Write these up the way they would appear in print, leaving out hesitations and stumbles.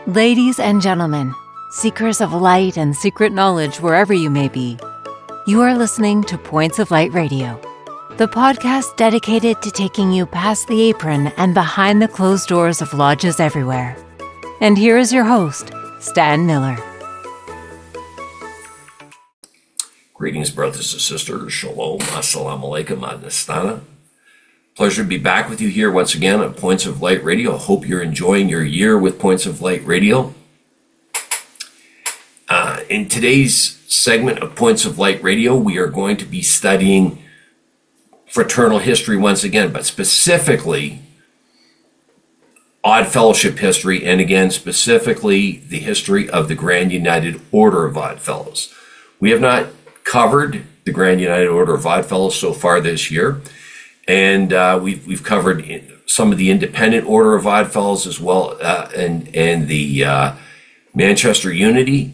Ladies and gentlemen, seekers of light and secret knowledge wherever you may be, you are listening to Points of Light Radio, the podcast dedicated to taking you past the apron and behind the closed doors of lodges everywhere. And here is your host, Stan Miller. Greetings, brothers and sisters. Shalom. Assalamu alaikum. Adnastana. Pleasure to be back with you here once again on Points of Light Radio. Hope you're enjoying your year with Points of Light Radio. In today's segment of Points of Light Radio, we are going to be studying fraternal history once again, but specifically Odd Fellowship history, and again, specifically the history of the Grand United Order of Oddfellows. We have not covered the Grand United Order of Oddfellows so far this year. And we've covered some of the Independent Order of Oddfellows as well, and the Manchester Unity.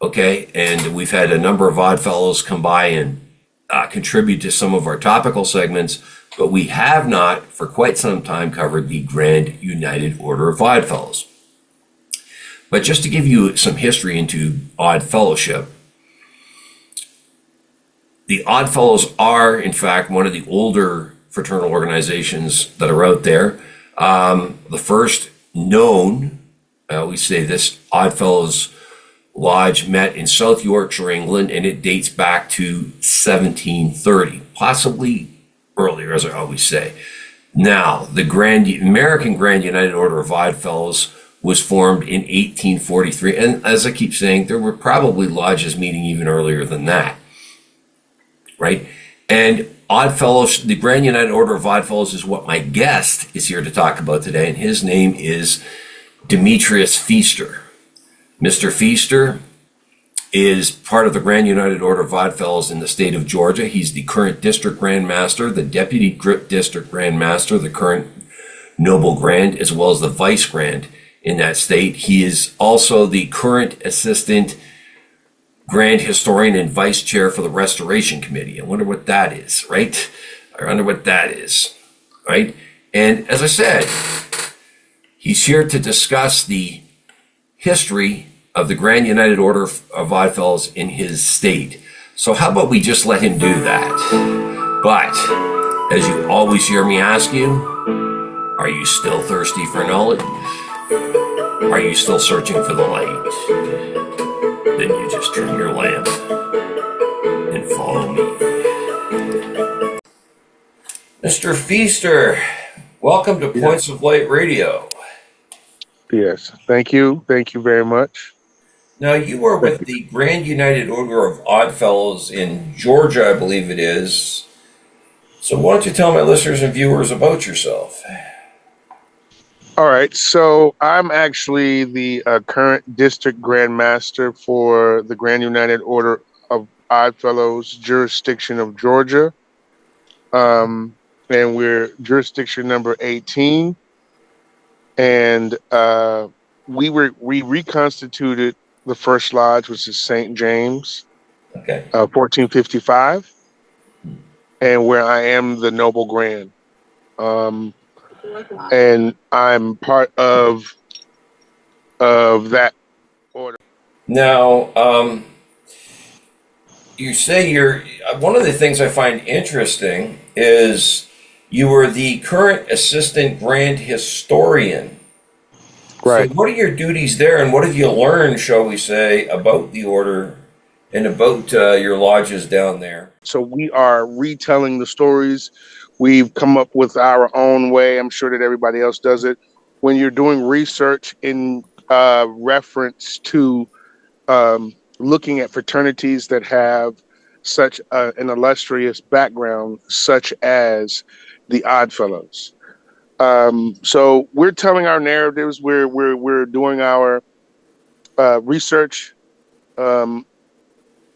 Okay, and we've had a number of Oddfellows come by and contribute to some of our topical segments, but we have not, for quite some time, covered the Grand United Order of Oddfellows. But just to give you some history into Odd Fellowship, the Oddfellows are, in fact, one of the older fraternal organizations that are out there. The first known, we say this, Oddfellows Lodge met in South Yorkshire, England, and it dates back to 1730, possibly earlier, as I always say. Now, the American Grand United Order of Oddfellows was formed in 1843, and as I keep saying, there were probably lodges meeting even earlier than that, right? And Oddfellows, the Grand United Order of Oddfellows is what my guest is here to talk about today, and his name is Demetrius Feaster. Mr. Feaster is part of the Grand United Order of Oddfellows in the state of Georgia. He's the current District Grand Master, the Deputy District Grand Master, the current Noble Grand, as well as the Vice Grand in that state. He is also the current Assistant Grand Historian and Vice Chair for the Restoration Committee. I wonder what that is, right? I wonder what that is, right? And as I said, he's here to discuss the history of the Grand United Order of Oddfellows in his state. So how about we just let him do that? But, as you always hear me ask you, are you still thirsty for knowledge? Are you still searching for the light? Then you just trim your lamp and follow me. Mr. Feaster, welcome to Points of Light Radio. Yes, thank you. Thank you very much. Now, you are with the Grand United Order of Oddfellows in Georgia, I believe it is. So why don't you tell my listeners and viewers about yourself? All right, so I'm actually the current District Grand Master for the Grand United Order of Oddfellows jurisdiction of Georgia. And we're jurisdiction number 18. And we reconstituted the first lodge, which is St. James, 1455, and where I am the Noble Grand. And I'm part of that order. Now, you say one of the things I find interesting is you were the current Assistant Grand Historian. Right. So what are your duties there, and what have you learned, shall we say, about the order and about your lodges down there? So we are retelling the stories. We've come up with our own way. I'm sure that everybody else does it. When you're doing research in reference to looking at fraternities that have such an illustrious background, such as the Oddfellows. So we're telling our narratives. We're doing our research,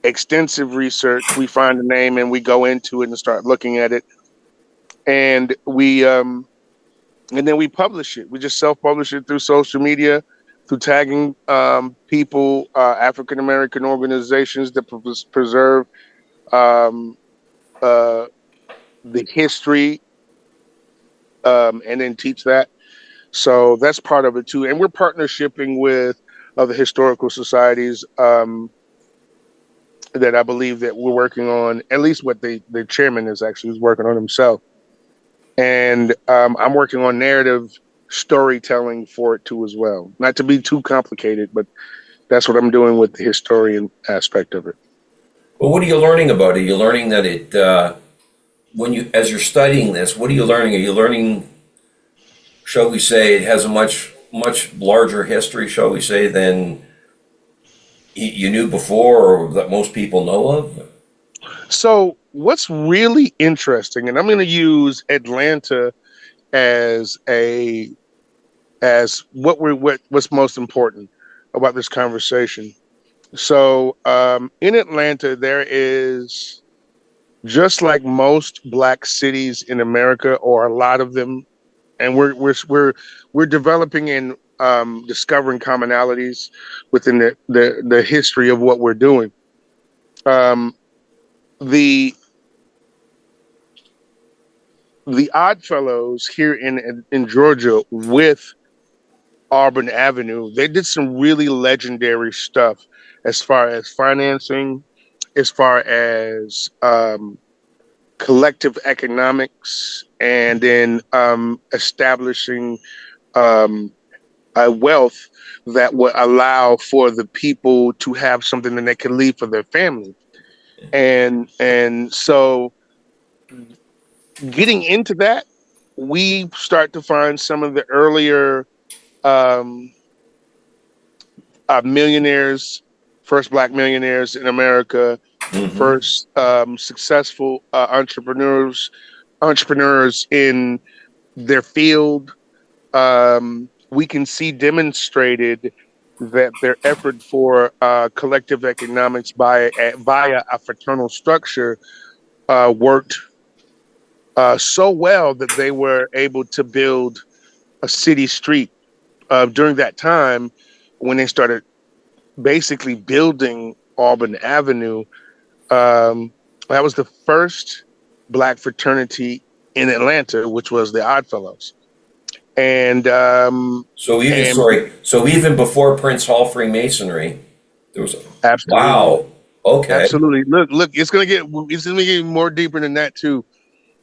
extensive research. We find a name and we go into it and start looking at it. And then we publish it. We just self-publish it through social media, through tagging people, African American organizations that preserve the history, and then teach that. So that's part of it too. And we're partnershiping with other historical societies that I believe that we're working on. At least what the chairman is actually working on himself. And I'm working on narrative storytelling for it too as well. Not to be too complicated, but that's what I'm doing with the historian aspect of it. Well, what are you learning about it? Are you learning that as you're studying this, what are you learning? Are you learning, shall we say, it has a much larger history, shall we say, than you knew before or that most people know of? So what's really interesting, and I'm going to use Atlanta as what's most important about this conversation. So in Atlanta, there is, just like most Black cities in America, or a lot of them, and we're developing and discovering commonalities within the history of what we're doing. The Oddfellows here in Georgia with Auburn Avenue, they did some really legendary stuff as far as financing, as far as collective economics, and then establishing a wealth that would allow for the people to have something that they can leave for their family. And so getting into that, we start to find some of the earlier millionaires, first Black millionaires in America, first successful entrepreneurs in their field. We can see demonstrated that their effort for collective economics via a fraternal structure worked so well that they were able to build a city street during that time when they started basically building Auburn Avenue. That was the first Black fraternity in Atlanta, which was the Oddfellows. And so even before Prince Hall Freemasonry, there was absolutely. Wow. Okay. Absolutely. Look, it's gonna get more deeper than that too.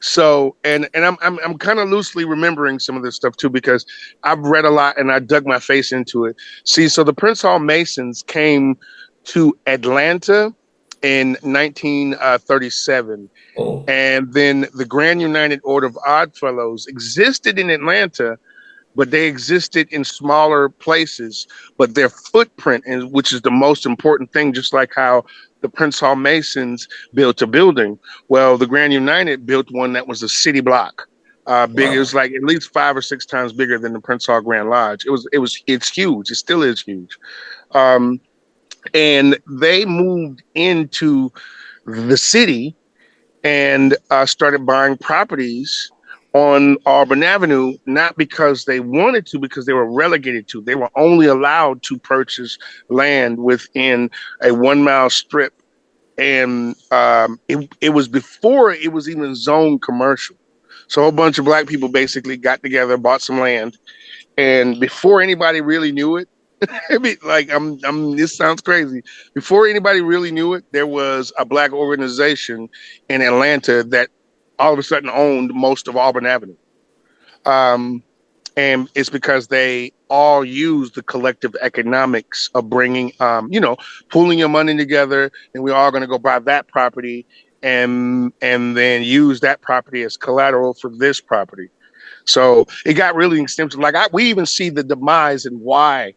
So, and I'm kind of loosely remembering some of this stuff too, because I've read a lot and I dug my face into it. See, so the Prince Hall Masons came to Atlanta in 1937. Oh. And then the Grand United Order of Oddfellows existed in Atlanta, but they existed in smaller places. But their footprint, which is the most important thing, just like how the Prince Hall Masons built a building. Well, the Grand United built one that was a city block. Big. Wow. It was like at least 5 or 6 times bigger than the Prince Hall Grand Lodge. It's huge. It still is huge. And they moved into the city and started buying properties on Auburn Avenue, not because they wanted to, because they were relegated to. They were only allowed to purchase land within a 1-mile strip. And it was before it was even zoned commercial. So a whole bunch of Black people basically got together, bought some land. And before anybody really knew it, I mean, like, this sounds crazy. Before anybody really knew it, there was a Black organization in Atlanta that all of a sudden owned most of Auburn Avenue. And it's because they all use the collective economics of bringing, pooling your money together, and we're all going to go buy that property and then use that property as collateral for this property. So it got really extensive. Like we even see the demise and why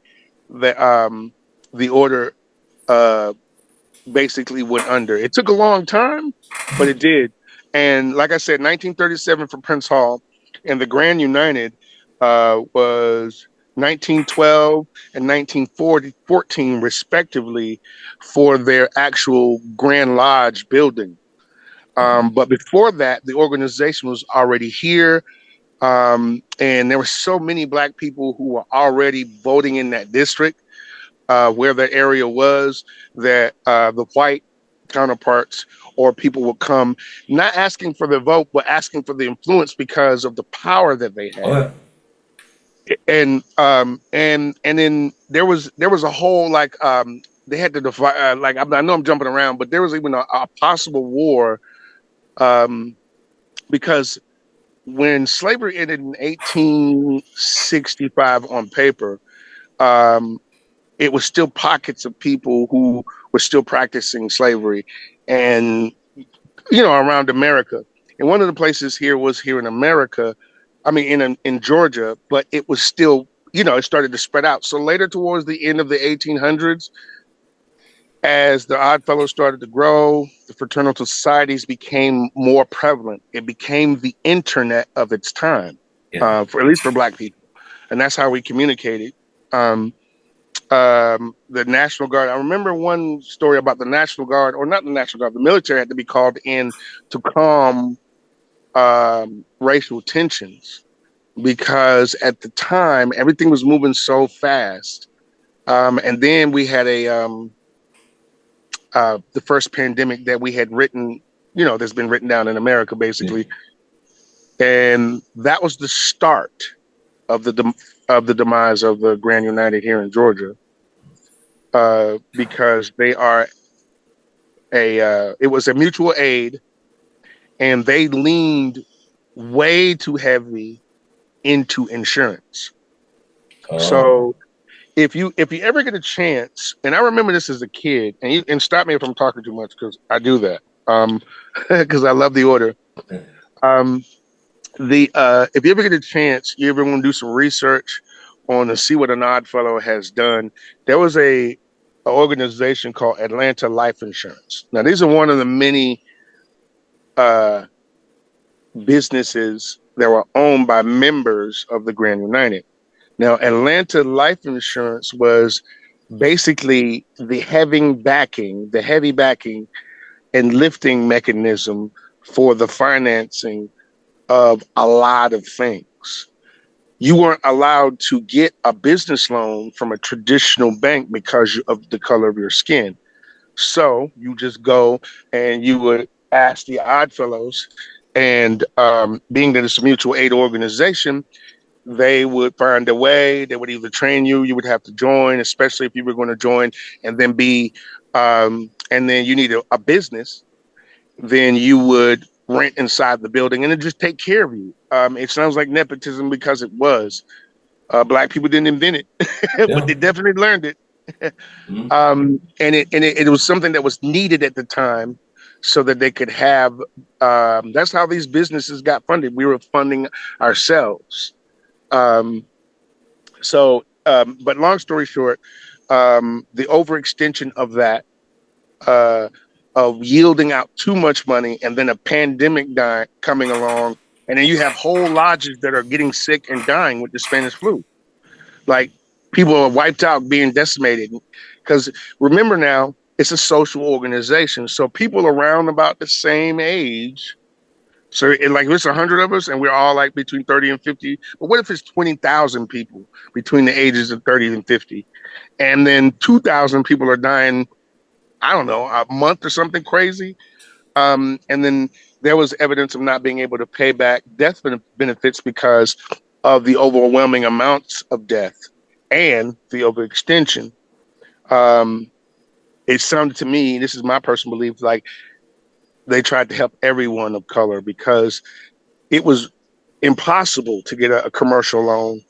the order basically went under. It took a long time, but it did. And like I said, 1937 for Prince Hall, and the Grand United was 1912 and 1914 respectively for their actual Grand Lodge building. But before that, the organization was already here. And there were so many Black people who were already voting in that district where that area was, that the white counterparts or people would come not asking for the vote, but asking for the influence because of the power that they had. And then there was a whole like they had to divide like I know I'm jumping around, but there was even a possible war because when slavery ended in 1865 on paper, um, it was still pockets of people who were still practicing slavery, and around America. And one of the places here was here in America, I mean in Georgia, but it was still it started to spread out. So later towards the end of the 1800s, as the Oddfellows started to grow, the fraternal societies became more prevalent. It became the internet of its time, for at least for Black people, and that's how we communicated. Um, the National Guard. I remember one story about the National Guard, or not the National Guard. The military had to be called in to calm racial tensions because at the time everything was moving so fast, and then we had the first pandemic that we had written, that's been written down in America, basically. And that was the start of the demise of the Grand United here in Georgia, because they are it was a mutual aid, and they leaned way too heavy into insurance. Oh. So if you ever get a chance, and I remember this as a kid, and stop me if I'm talking too much because I do that, because I love the order. If you ever get a chance, you ever want to do some research on to see what an Oddfellow has done. There was a organization called Atlanta Life Insurance. Now these are one of the many businesses that were owned by members of the Grand United. Now, Atlanta Life Insurance was basically the heavy backing and lifting mechanism for the financing of a lot of things. You weren't allowed to get a business loan from a traditional bank because of the color of your skin. So you just go and you would ask the Oddfellows, and being that it's a mutual aid organization, they would find a way. They would either train you. You would have to join, especially if you were going to join and then and then you need a business. Then you would rent inside the building and it just take care of you. It sounds like nepotism because it was. Black people didn't invent it, but they definitely learned it. And it was something that was needed at the time, so that they could have. That's how these businesses got funded. We were funding ourselves. But long story short, the overextension of that, of yielding out too much money, and then a pandemic coming along, and then you have whole lodges that are getting sick and dying with the Spanish flu. Like, people are wiped out, being decimated. Because remember now, it's a social organization, so people around about the same age. So if it's 100 of us and we're all like between 30 and 50, but what if it's 20,000 people between the ages of 30 and 50? And then 2,000 people are dying, I don't know, a month or something crazy. And then there was evidence of not being able to pay back death benefits because of the overwhelming amounts of death and the overextension. It sounded to me, this is my personal belief, like they tried to help everyone of color because it was impossible to get a commercial loan,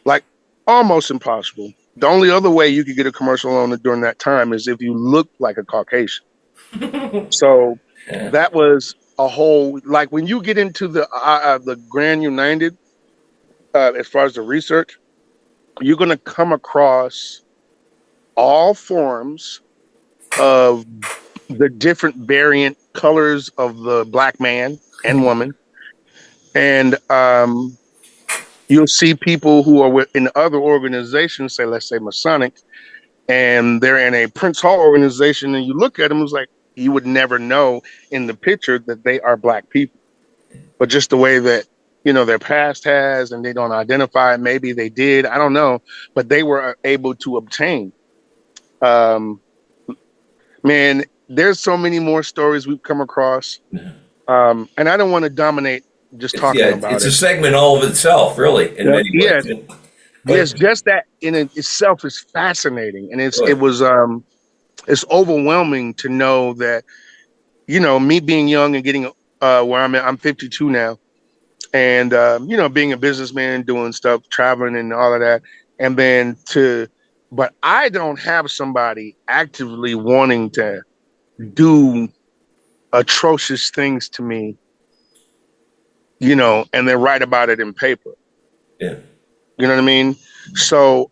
like almost impossible. The only other way you could get a commercial loan during that time is if you looked like a Caucasian. So that was a whole, like when you get into the Grand United, as far as the research, you're going to come across all forms of the different variant colors of the Black man and woman. And you'll see people who are in other organizations, let's say Masonic, and they're in a Prince Hall organization, and you look at them, it's like you would never know in the picture that they are Black people. But just the way that, their past has, and they don't identify it, maybe they did, I don't know, but they were able to obtain. Man, there's so many more stories we've come across. And I don't want to dominate just talking about it. It's a segment all of itself, really, in many ways. Yes, But just that in itself is fascinating, and good. it's overwhelming to know that, me being young and getting where I'm at. I'm 52 now, and being a businessman, doing stuff, traveling, and all of that, and then but I don't have somebody actively wanting to do atrocious things to me, and then write about it in paper. Yeah. You know what I mean? So,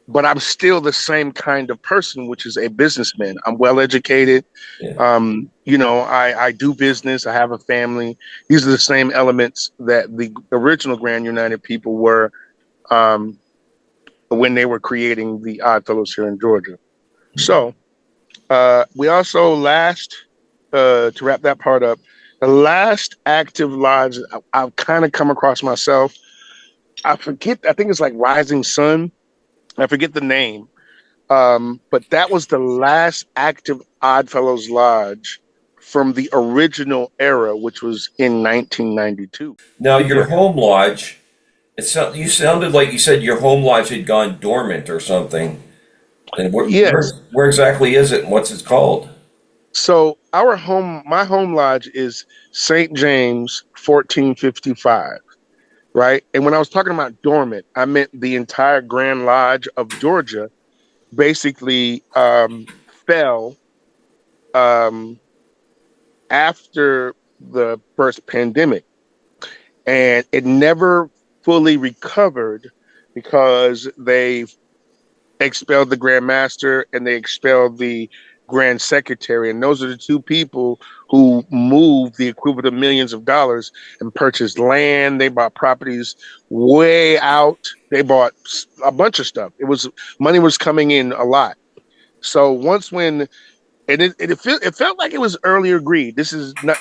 but I'm still the same kind of person, which is a businessman. I'm well educated. Yeah. I do business. I have a family. These are the same elements that the original Grand United people were, um, when they were creating the Oddfellows here in Georgia. So we also to wrap that part up, the last active lodge I've kind of come across myself. I forget. I think it's like Rising Sun. I forget the name. But that was the last active Oddfellows Lodge from the original era, which was in 1992. Now your home lodge, you sounded like you said your home lodge had gone dormant or something. And Yes. where exactly is it and what's it called? So my home lodge is St. James 1455, right? And when I was talking about dormant, I meant the entire Grand Lodge of Georgia basically fell um, after the first pandemic, and it never fully recovered because they expelled the Grand Master and they expelled the Grand Secretary. And those are the two people who moved the equivalent of millions of dollars and purchased land. They bought properties way out. They bought a bunch of stuff. Money was coming in a lot. So once when, and it felt like it was earlier greed. This is not,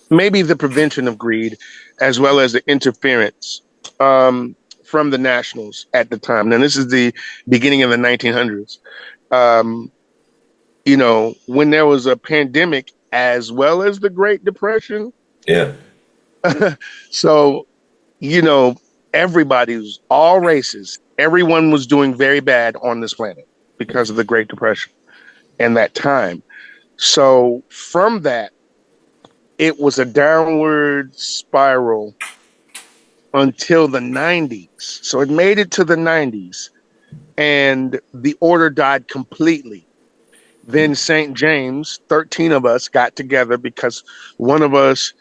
maybe the prevention of greed as well as the interference from the nationals at the time. Now, this is the beginning of the 1900s. When there was a pandemic as well as the Great Depression. Yeah. So, you know, everybody was all races. Everyone was doing very bad on this planet because of the Great Depression and that time. So from that, it was a downward spiral until the 90s. So it made it to the 90s and the order died completely. Then St. James, 13 of us got together because one of us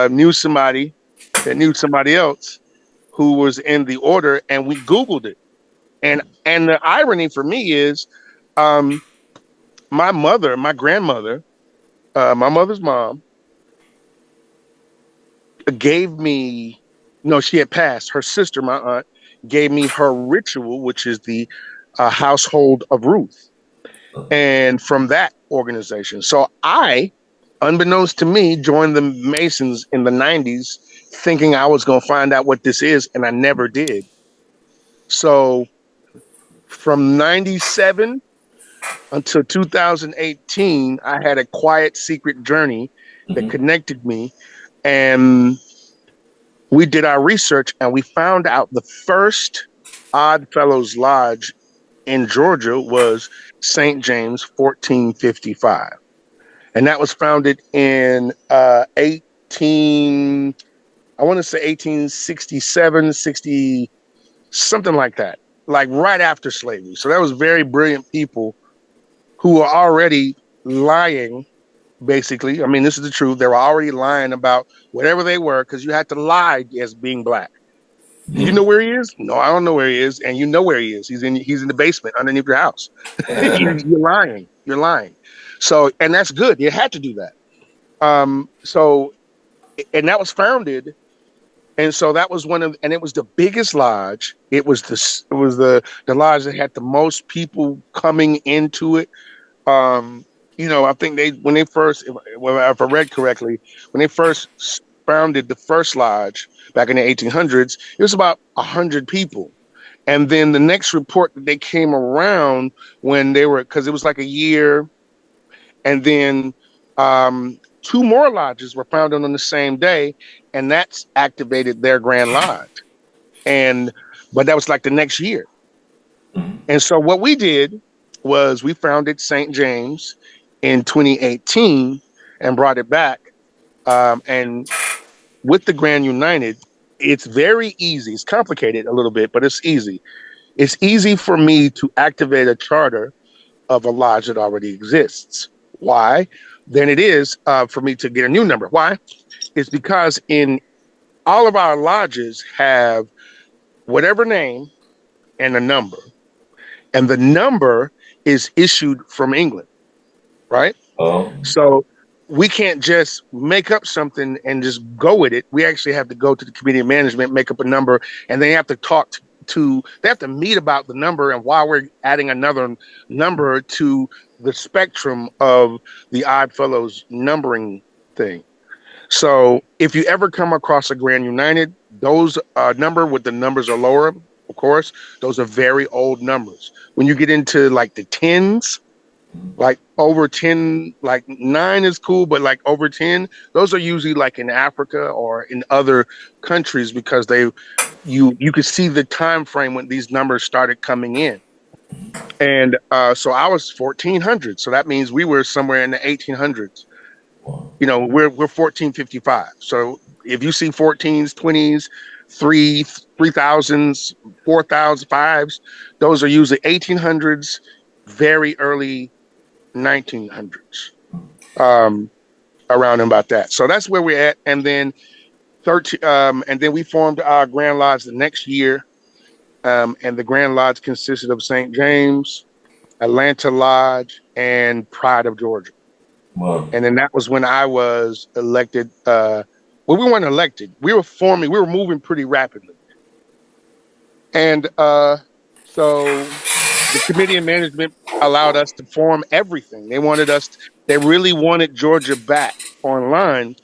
knew somebody that knew somebody else who was in the order, and we Googled it. And the irony for me is my grandmother, my mother's mom, gave me, no, she had passed. Her sister, my aunt, gave me her ritual, which is the Household of Ruth. And from that organization. So I, unbeknownst to me, joined the Masons in the 90s thinking I was going to find out what this is, and I never did. So from 97 until 2018, I had a quiet, secret journey that connected me. And we did our research and we found out the first Oddfellows Lodge in Georgia was St. James 1455. And that was founded in 1867, 60, something like that, like right after slavery. So that was very brilliant people who were already lying, basically. I mean, this is the truth. They were already lying about whatever they were because you had to lie as being black. Do you know where he is? No, I don't know where he is. And you know where he is. He's in the basement underneath your house. You're lying. You're lying. So, and that's good. You had to do that. And that was founded. And so that was and it was the biggest lodge. It was the lodge that had the most people coming into it. I think when they first, if I read correctly, when they first founded the first lodge back in the 1800s, it was about 100 people. And then the next report that they came around because it was like a year, and then two more lodges were founded on the same day, and that's activated their Grand Lodge. And but that was like the next year. And so what we did was we founded St. James in 2018 and brought it back. And with the Grand United, it's very easy. It's complicated a little bit, but it's easy. It's easy for me to activate a charter of a lodge that already exists. Why? Than it is for me to get a new number. Why? It's because in all of our lodges have whatever name and a number. And the number is issued from England, right? Oh. So we can't just make up something and just go with it. We actually have to go to the committee of management, make up a number, and they have to talk they have to meet about the number and why we're adding another number to the spectrum of the Oddfellows numbering thing. So if you ever come across a Grand United, those number with the numbers are lower, of course, those are very old numbers. When you get into like the tens, like over 10, like 9 is cool, but like over 10, those are usually like in Africa or in other countries because you could see the time frame when these numbers started coming in. And so I was 1400. So that means we were somewhere in the 1800s. You know, we're 1455. So if you see 14s, 20s, 3000s, 4000s, 5s, those are usually 1800s, very early 1900s, around about that. So that's where we're at. And then and then we formed our Grand Lodge the next year. And the Grand Lodge consisted of St. James, Atlanta Lodge, and Pride of Georgia. Wow. And then that was when I was elected. Well, we weren't elected. We were moving pretty rapidly. And so the committee of management allowed us to form everything. They really wanted Georgia back online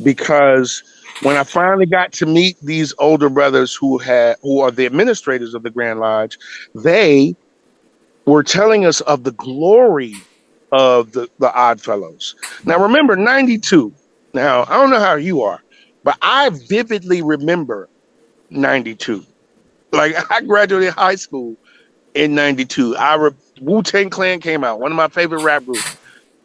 because when I finally got to meet these older brothers who are the administrators of the Grand Lodge, they were telling us of the glory of the Oddfellows. Now, remember, 92. Now, I don't know how you are, but I vividly remember 92. Like, I graduated high school in 92. Wu-Tang Clan came out, one of my favorite rap groups.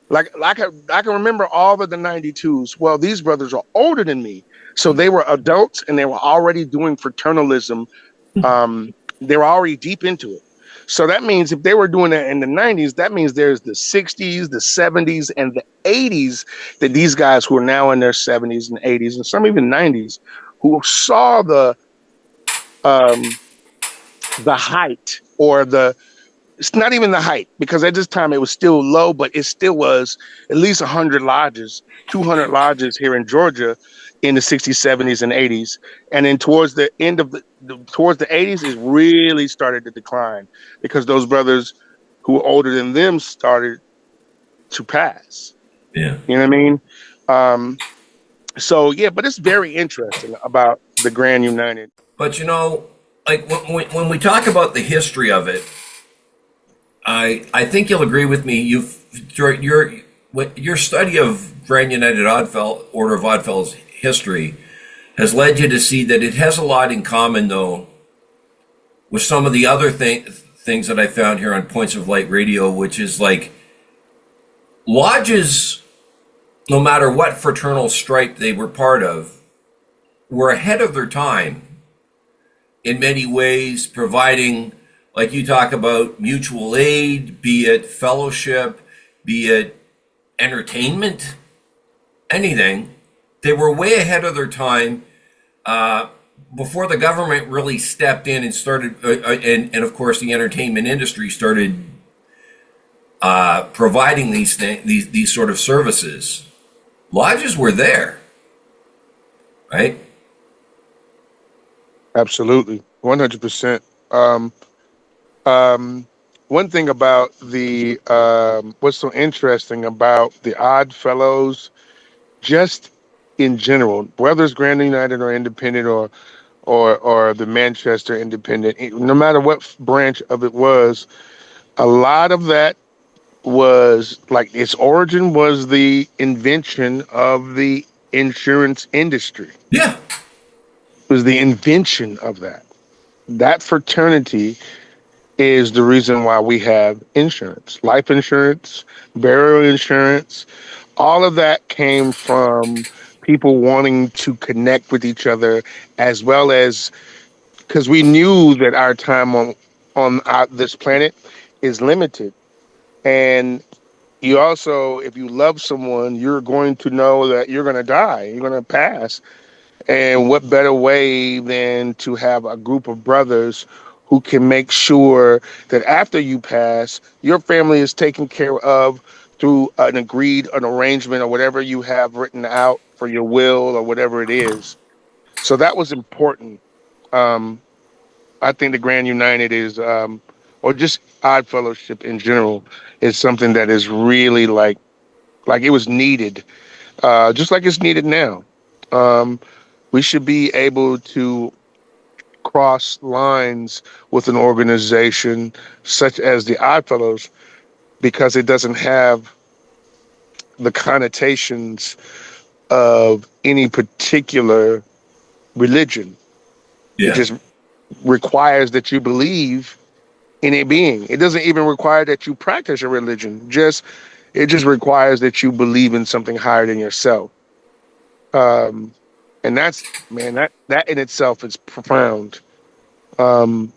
Like I can remember all of the 92s. Well, these brothers are older than me. So they were adults and they were already doing fraternalism. They were already deep into it. So that means if they were doing that in the 90s, that means there's the 60s, the 70s, and the 80s that these guys who are now in their 70s and 80s and some even 90s who saw the height or it's not even the height because at this time it was still low, but it still was at least 100 lodges, 200 lodges here in Georgia in the 60s, 70s, and 80s. And then towards the end of towards the 80s, it really started to decline because those brothers who were older than them started to pass. Yeah. You know what I mean? So, yeah, but it's very interesting about the Grand United. But, you know, like when we talk about the history of it, I think you'll agree with me. Your study of Grand United Order of Oddfellows history has led you to see that it has a lot in common, though, with some of the other things that I found here on Points of Light Radio, which is like lodges, no matter what fraternal stripe they were part of, were ahead of their time in many ways, providing, like you talk about, mutual aid, be it fellowship, be it entertainment, anything. They were way ahead of their time before the government really stepped in and started, and of course the entertainment industry started providing these sort of services. Lodges were there, right? Absolutely, 100%. One thing about what's so interesting about the Oddfellows, just in general, whether it's Grand United or Independent or the Manchester Independent, no matter what branch of it was, a lot of that was like its origin was the invention of the insurance industry. Yeah. It was the invention of that. that fraternity is the reason why we have insurance, life insurance, burial insurance. All of that came from people wanting to connect with each other, as well as because we knew that our time on this planet is limited. And you also, if you love someone, you're going to know that you're going to die, you're going to pass. And what better way than to have a group of brothers who can make sure that after you pass, your family is taken care of through an arrangement or whatever you have written out for your will or whatever it is. So that was important. Um, I think the Grand United is, or just Odd Fellowship in general, is something that is really like it was needed, just like it's needed now. Um, we should be able to cross lines with an organization such as the Oddfellows because it doesn't have the connotations of any particular religion. It Yeah. just requires that you believe in a being. It doesn't even require that you practice a religion. It just requires that you believe in something higher than yourself. Um, and that's man, that in itself is profound. Um,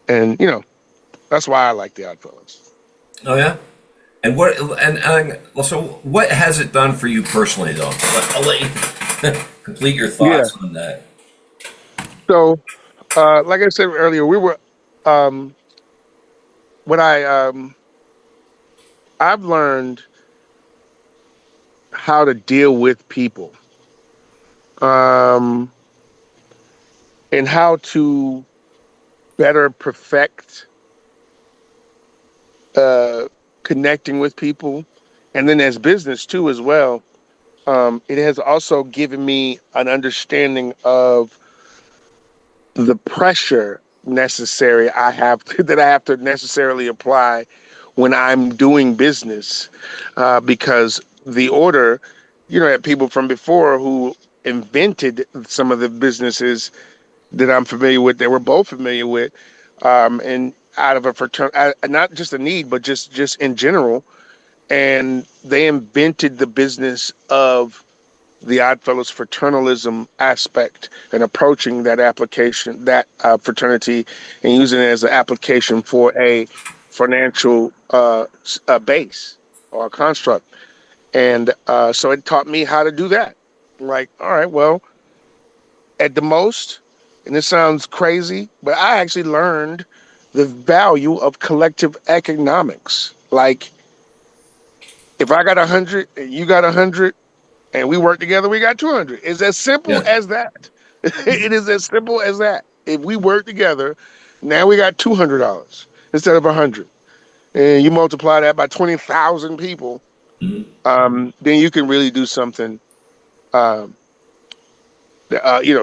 and that's why I like the Oddfellows. Oh yeah. And so what has it done for you personally, though? I'll let you complete your Yeah. thoughts on that. So, like I said earlier, we were um, what I've learned how to deal with people, um, and how to better perfect uh, connecting with people, and then as business too as well. It has also given me an understanding of the pressure necessary I have that I have to necessarily apply when I'm doing business, because the order, had people from before who invented some of the businesses that I'm familiar with. They were both familiar with, and out of a fraternity, not just a need, but just in general, and they invented the business of the Oddfellows fraternalism aspect and approaching that application, that fraternity, and using it as an application for a financial base or a construct. And so it taught me how to do that. Like, all right, well, at the most, and this sounds crazy, but I actually learned the value of collective economics. Like, if I got 100 and you got 100, and we work together, we got 200. It's as simple Yeah. as that. It is as simple as that. If we work together, now we got $200 instead of 100. And you multiply that by 20,000 people, Mhm. then you can really do something, um,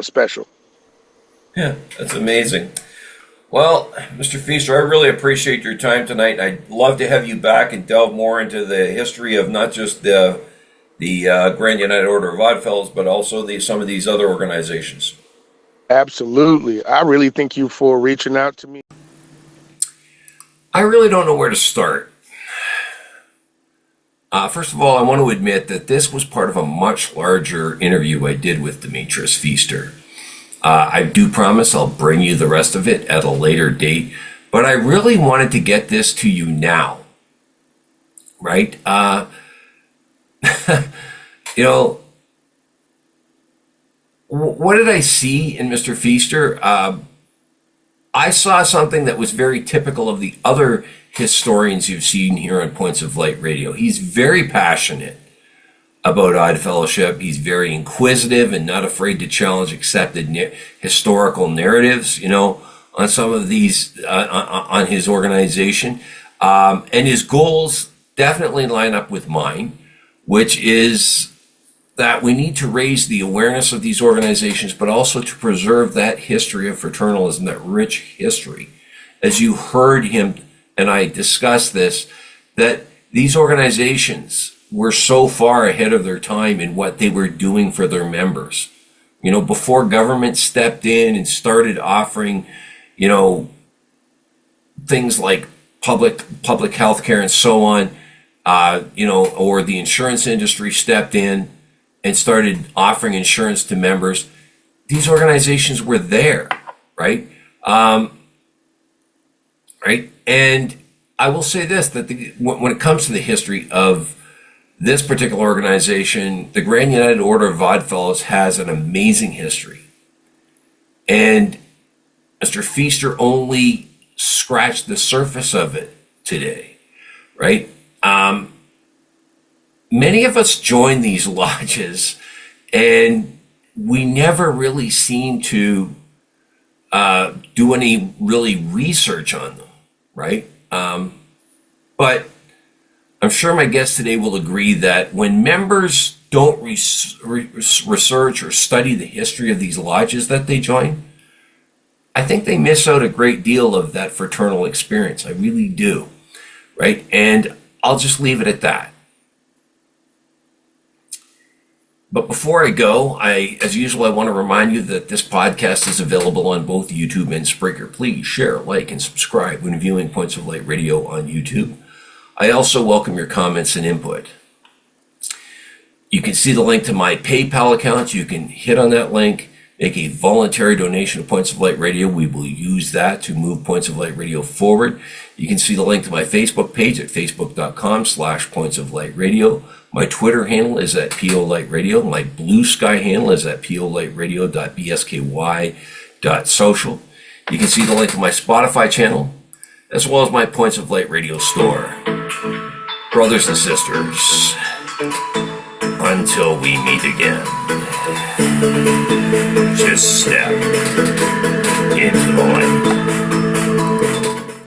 special. Yeah, that's amazing. Well, Mr. Feaster, I really appreciate your time tonight. I'd love to have you back and delve more into the history of not just the Grand United Order of Oddfellows, but also some of these other organizations. Absolutely. I really thank you for reaching out to me. I really don't know where to start. First of all, I want to admit that this was part of a much larger interview I did with Demetrius Feaster. I do promise I'll bring you the rest of it at a later date, but I really wanted to get this to you now, right? You know, what did I see in Mr. Feaster? I saw something that was very typical of the other historians you've seen here on Points of Light Radio. He's very passionate about Odd Fellowship. He's very inquisitive and not afraid to challenge accepted historical narratives, on some of these, on his organization. And his goals definitely line up with mine, which is that we need to raise the awareness of these organizations, but also to preserve that history of fraternalism, that rich history. As you heard him and I discuss this, that these organizations were so far ahead of their time in what they were doing for their members. Before government stepped in and started offering, you know, things like public health care and so on, you know, or the insurance industry stepped in and started offering insurance to members, these organizations were there, right? Right? And I will say this, that when it comes to the history of this particular organization, the Grand United Order of Oddfellows has an amazing history. And Mr. Feaster only scratched the surface of it today, right? Many of us join these lodges and we never really seem to do any really research on them, right? But I'm sure my guest today will agree that when members don't research or study the history of these lodges that they join, I think they miss out a great deal of that fraternal experience. I really do, right? And I'll just leave it at that. But before I go, as usual, I want to remind you that this podcast is available on both YouTube and Spreaker. Please share, like, and subscribe when viewing Points of Light Radio on YouTube. I also welcome your comments and input. You can see the link to my PayPal account. You can hit on that link, make a voluntary donation to Points of Light Radio. We will use that to move Points of Light Radio forward. You can see the link to my Facebook page at facebook.com/Points of Light Radio. My Twitter handle is at PO Light Radio. My Bluesky handle is at polightradio.bsky.social. You can see the link to my Spotify channel, as well as my Points of Light Radio store. Brothers and sisters, until we meet again, just step into